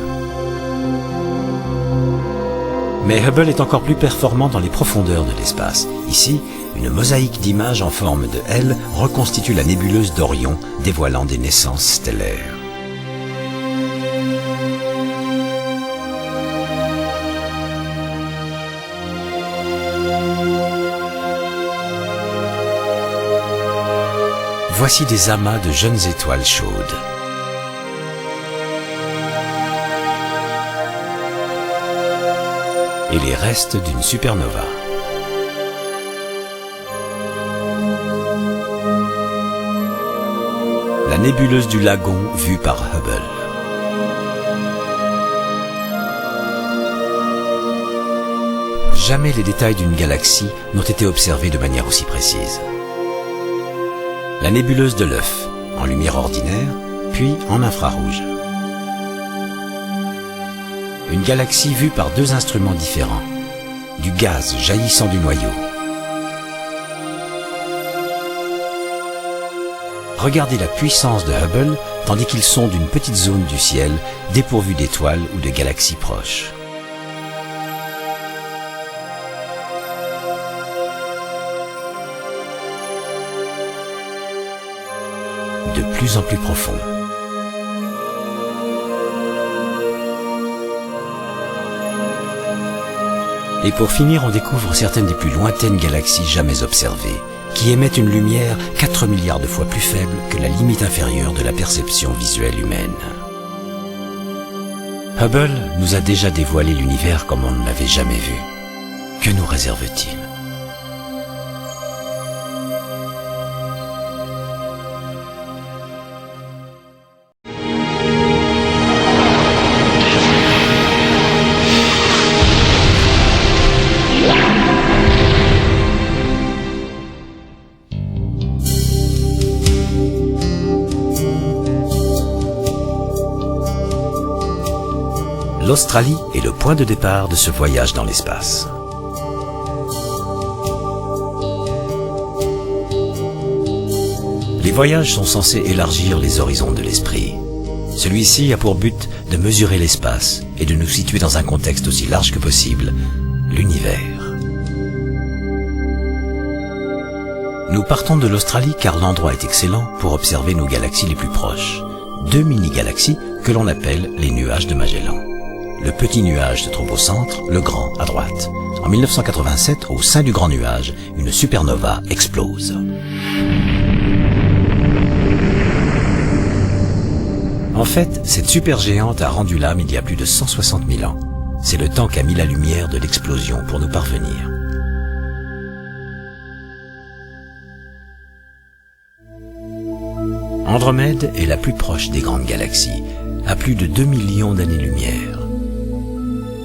Speaker 1: Mais Hubble est encore plus performant dans les profondeurs de l'espace. Ici, une mosaïque d'images en forme de L reconstitue la nébuleuse d'Orion, dévoilant des naissances stellaires. Voici des amas de jeunes étoiles chaudes. Et les restes d'une supernova. La nébuleuse du Lagon vue par Hubble. Jamais les détails d'une galaxie n'ont été observés de manière aussi précise. La nébuleuse de l'œuf, en lumière ordinaire, puis en infrarouge. Une galaxie vue par deux instruments différents, du gaz jaillissant du noyau. Regardez la puissance de Hubble tandis qu'il sonde une petite zone du ciel dépourvue d'étoiles ou de galaxies proches. De plus en plus profond. Et pour finir, on découvre certaines des plus lointaines galaxies jamais observées, qui émettent une lumière 4 milliards de fois plus faible que la limite inférieure de la perception visuelle humaine. Hubble nous a déjà dévoilé l'univers comme on ne l'avait jamais vu. Que nous réserve-t-il ? L'Australie est le point de départ de ce voyage dans l'espace. Les voyages sont censés élargir les horizons de l'esprit. Celui-ci a pour but de mesurer l'espace et de nous situer dans un contexte aussi large que possible, l'univers. Nous partons de l'Australie car l'endroit est excellent pour observer nos galaxies les plus proches. 2 mini-galaxies que l'on appelle les nuages de Magellan. Le petit nuage se trouve au centre, le grand à droite. En 1987, au sein du grand nuage, une supernova explose. En fait, cette supergéante a rendu l'âme il y a plus de 160 000 ans. C'est le temps qu'a mis la lumière de l'explosion pour nous parvenir. Andromède est la plus proche des grandes galaxies, à plus de 2 millions d'années-lumière.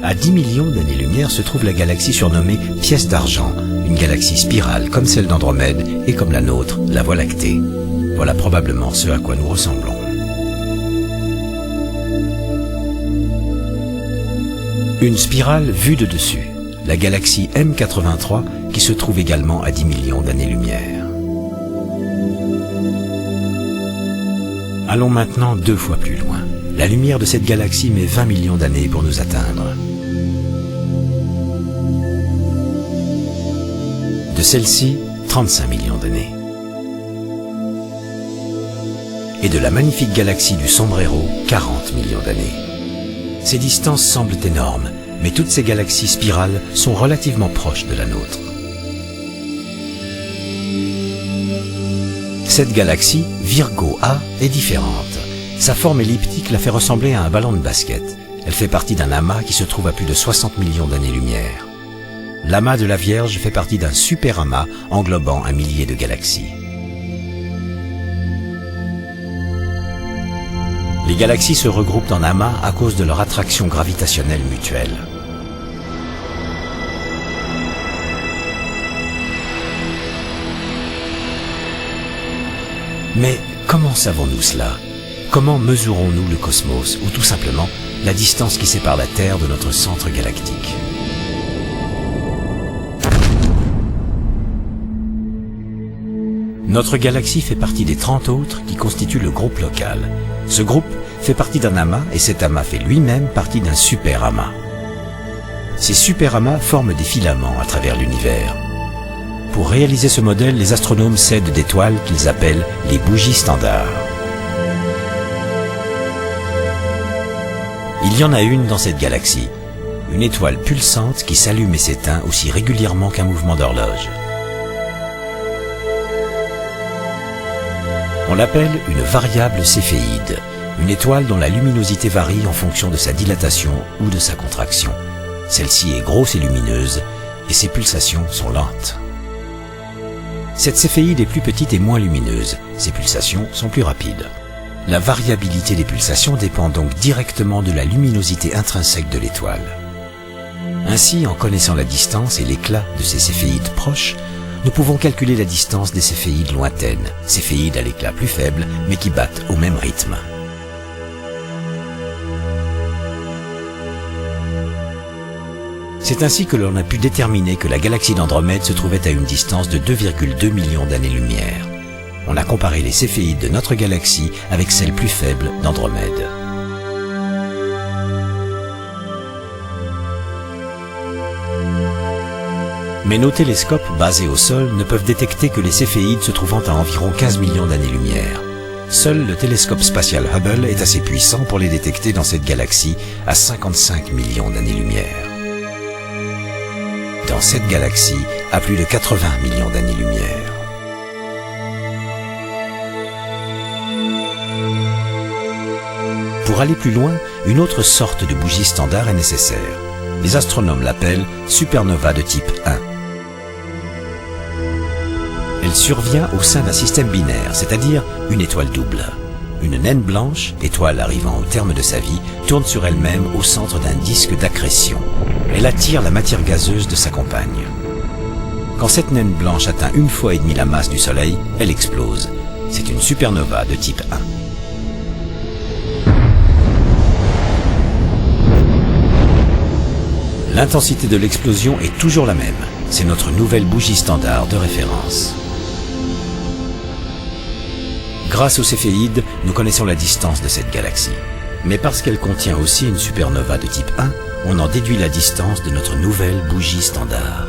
Speaker 1: À 10 millions d'années-lumière se trouve la galaxie surnommée Pièce d'argent, une galaxie spirale comme celle d'Andromède et comme la nôtre, la Voie lactée. Voilà probablement ce à quoi nous ressemblons. Une spirale vue de dessus, la galaxie M83 qui se trouve également à 10 millions d'années-lumière. Allons maintenant 2 fois plus loin. La lumière de cette galaxie met 20 millions d'années pour nous atteindre. De celle-ci, 35 millions d'années. Et de la magnifique galaxie du Sombrero, 40 millions d'années. Ces distances semblent énormes, mais toutes ces galaxies spirales sont relativement proches de la nôtre. Cette galaxie, Virgo A, est différente. Sa forme elliptique la fait ressembler à un ballon de basket. Elle fait partie d'un amas qui se trouve à plus de 60 millions d'années-lumière. L'amas de la Vierge fait partie d'un super amas englobant un millier de galaxies. Les galaxies se regroupent en amas à cause de leur attraction gravitationnelle mutuelle. Mais comment savons-nous cela? Comment mesurons-nous le cosmos, ou tout simplement la distance qui sépare la Terre de notre centre galactique? Notre galaxie fait partie des 30 autres qui constituent le groupe local. Ce groupe fait partie d'un amas et cet amas fait lui-même partie d'un super amas. Ces super amas forment des filaments à travers l'univers. Pour réaliser ce modèle, les astronomes s'aident d'étoiles qu'ils appellent les bougies standards. Il y en a une dans cette galaxie, une étoile pulsante qui s'allume et s'éteint aussi régulièrement qu'un mouvement d'horloge. On l'appelle une variable céphéide, une étoile dont la luminosité varie en fonction de sa dilatation ou de sa contraction. Celle-ci est grosse et lumineuse, et ses pulsations sont lentes. Cette céphéide est plus petite et moins lumineuse, ses pulsations sont plus rapides. La variabilité des pulsations dépend donc directement de la luminosité intrinsèque de l'étoile. Ainsi, en connaissant la distance et l'éclat de ces céphéides proches, nous pouvons calculer la distance des céphéides lointaines, céphéides à l'éclat plus faible, mais qui battent au même rythme. C'est ainsi que l'on a pu déterminer que la galaxie d'Andromède se trouvait à une distance de 2,2 millions d'années-lumière. On a comparé les céphéides de notre galaxie avec celles plus faibles d'Andromède. Mais nos télescopes basés au sol ne peuvent détecter que les céphéides se trouvant à environ 15 millions d'années-lumière. Seul le télescope spatial Hubble est assez puissant pour les détecter dans cette galaxie à 55 millions d'années-lumière. Dans cette galaxie, à plus de 80 millions d'années-lumière. Pour aller plus loin, une autre sorte de bougie standard est nécessaire. Les astronomes l'appellent supernova de type 1. Elle survient au sein d'un système binaire, c'est-à-dire une étoile double. Une naine blanche, étoile arrivant au terme de sa vie, tourne sur elle-même au centre d'un disque d'accrétion. Elle attire la matière gazeuse de sa compagne. Quand cette naine blanche atteint 1,5 fois la masse du Soleil, elle explose. C'est une supernova de type 1. L'intensité de l'explosion est toujours la même. C'est notre nouvelle bougie standard de référence. Grâce aux céphéides, nous connaissons la distance de cette galaxie. Mais parce qu'elle contient aussi une supernova de type 1, on en déduit la distance de notre nouvelle bougie standard.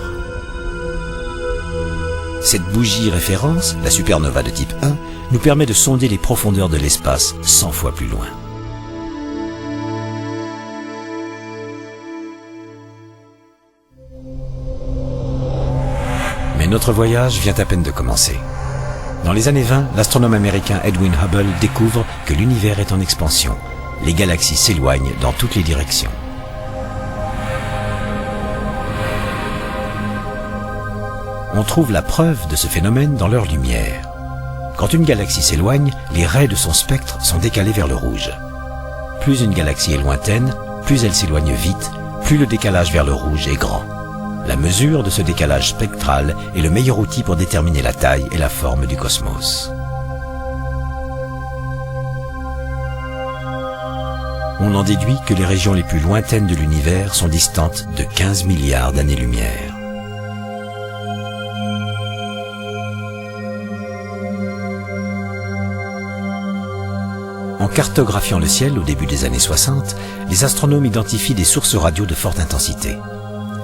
Speaker 1: Cette bougie référence, la supernova de type 1, nous permet de sonder les profondeurs de l'espace 100 fois plus loin. Mais notre voyage vient à peine de commencer. Dans les années 20, l'astronome américain Edwin Hubble découvre que l'univers est en expansion. Les galaxies s'éloignent dans toutes les directions. On trouve la preuve de ce phénomène dans leur lumière. Quand une galaxie s'éloigne, les raies de son spectre sont décalées vers le rouge. Plus une galaxie est lointaine, plus elle s'éloigne vite, plus le décalage vers le rouge est grand. La mesure de ce décalage spectral est le meilleur outil pour déterminer la taille et la forme du cosmos. On en déduit que les régions les plus lointaines de l'univers sont distantes de 15 milliards d'années-lumière. En cartographiant le ciel au début des années 60, les astronomes identifient des sources radio de forte intensité.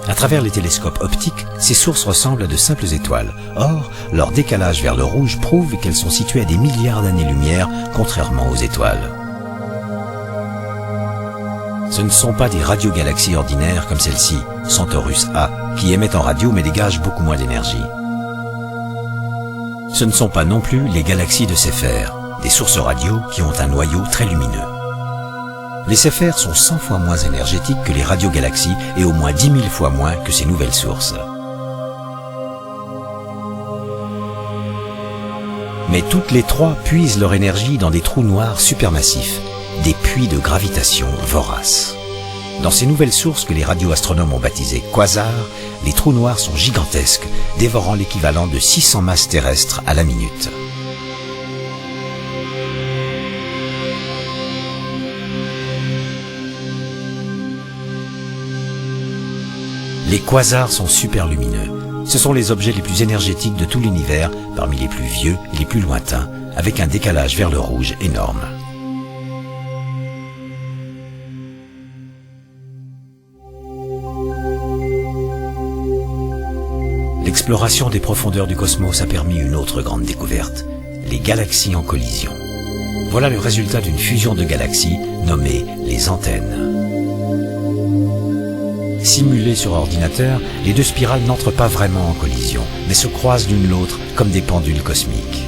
Speaker 1: À travers les télescopes optiques, ces sources ressemblent à de simples étoiles. Or, leur décalage vers le rouge prouve qu'elles sont situées à des milliards d'années-lumière, contrairement aux étoiles. Ce ne sont pas des radiogalaxies ordinaires comme celle-ci, Centaurus A, qui émettent en radio mais dégagent beaucoup moins d'énergie. Ce ne sont pas non plus les galaxies de Seyfert, des sources radio qui ont un noyau très lumineux. Les Seyfert sont 100 fois moins énergétiques que les radiogalaxies et au moins 10 000 fois moins que ces nouvelles sources. Mais toutes les trois puisent leur énergie dans des trous noirs supermassifs, des puits de gravitation voraces. Dans ces nouvelles sources que les radioastronomes ont baptisées quasars, les trous noirs sont gigantesques, dévorant l'équivalent de 600 masses terrestres à la minute. Les quasars sont super lumineux. Ce sont les objets les plus énergétiques de tout l'univers, parmi les plus vieux et les plus lointains, avec un décalage vers le rouge énorme. L'exploration des profondeurs du cosmos a permis une autre grande découverte, les galaxies en collision. Voilà le résultat d'une fusion de galaxies nommée les antennes. Simulées sur ordinateur, les deux spirales n'entrent pas vraiment en collision, mais se croisent l'une l'autre comme des pendules cosmiques.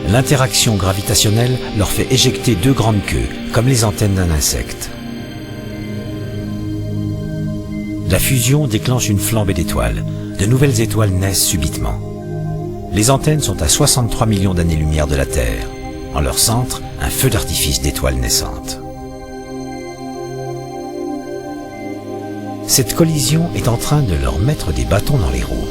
Speaker 1: L'interaction gravitationnelle leur fait éjecter deux grandes queues, comme les antennes d'un insecte. La fusion déclenche une flambée d'étoiles. De nouvelles étoiles naissent subitement. Les antennes sont à 63 millions d'années-lumière de la Terre. En leur centre, un feu d'artifice d'étoiles naissantes. Cette collision est en train de leur mettre des bâtons dans les roues.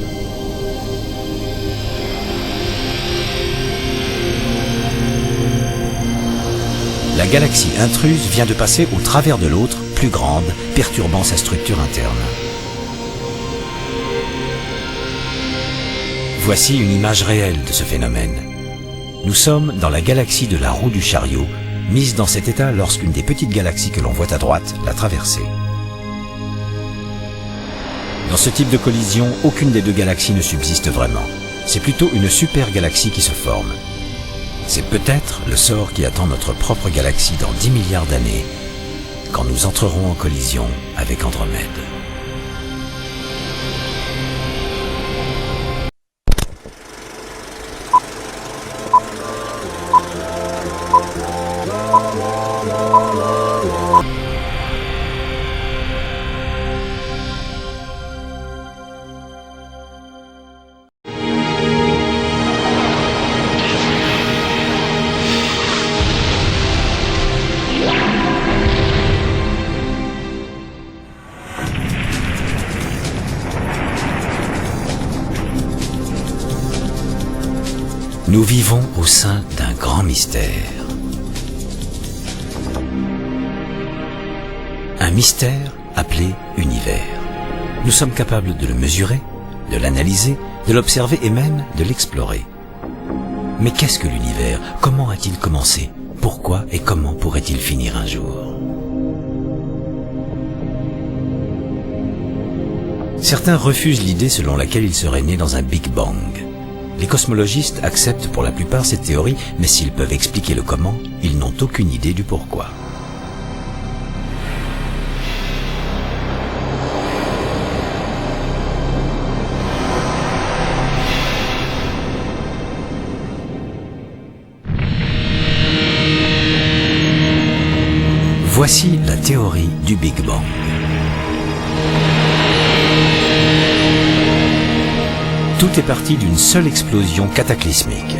Speaker 1: La galaxie intruse vient de passer au travers de l'autre, plus grande, perturbant sa structure interne. Voici une image réelle de ce phénomène. Nous sommes dans la galaxie de la roue du chariot, mise dans cet état lorsqu'une des petites galaxies que l'on voit à droite l'a traversée. Dans ce type de collision, aucune des deux galaxies ne subsiste vraiment. C'est plutôt une super-galaxie qui se forme. C'est peut-être le sort qui attend notre propre galaxie dans 10 milliards d'années, quand nous entrerons en collision avec Andromède. Nous vivons au sein d'un grand mystère. Un mystère appelé univers. Nous sommes capables de le mesurer, de l'analyser, de l'observer et même de l'explorer. Mais qu'est-ce que l'univers? Comment a-t-il commencé? Pourquoi et comment pourrait-il finir un jour? Certains refusent l'idée selon laquelle il serait né dans un Big Bang. Les cosmologistes acceptent pour la plupart cette théorie, mais s'ils peuvent expliquer le comment, ils n'ont aucune idée du pourquoi. Voici la théorie du Big Bang. Tout est parti d'une seule explosion cataclysmique.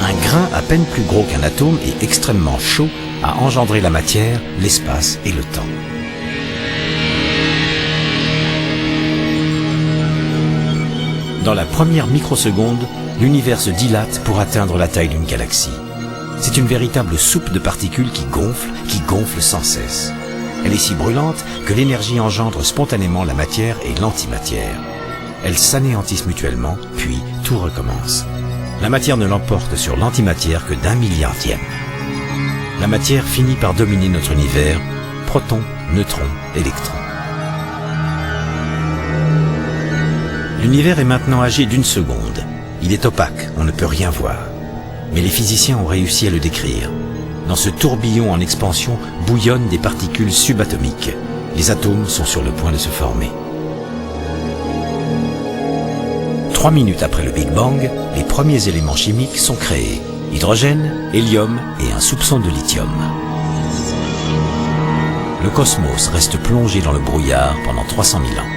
Speaker 1: Un grain à peine plus gros qu'un atome et extrêmement chaud a engendré la matière, l'espace et le temps. Dans la première microseconde, l'univers se dilate pour atteindre la taille d'une galaxie. C'est une véritable soupe de particules qui gonfle sans cesse. Elle est si brûlante que l'énergie engendre spontanément la matière et l'antimatière. Elles s'anéantissent mutuellement, puis tout recommence. La matière ne l'emporte sur l'antimatière que d'1 milliardième. La matière finit par dominer notre univers, protons, neutrons, électrons. L'univers est maintenant âgé d'1 seconde. Il est opaque, on ne peut rien voir. Mais les physiciens ont réussi à le décrire. Dans ce tourbillon en expansion bouillonnent des particules subatomiques. Les atomes sont sur le point de se former. 3 minutes après le Big Bang, les premiers éléments chimiques sont créés. Hydrogène, hélium et un soupçon de lithium. Le cosmos reste plongé dans le brouillard pendant 300 000 ans.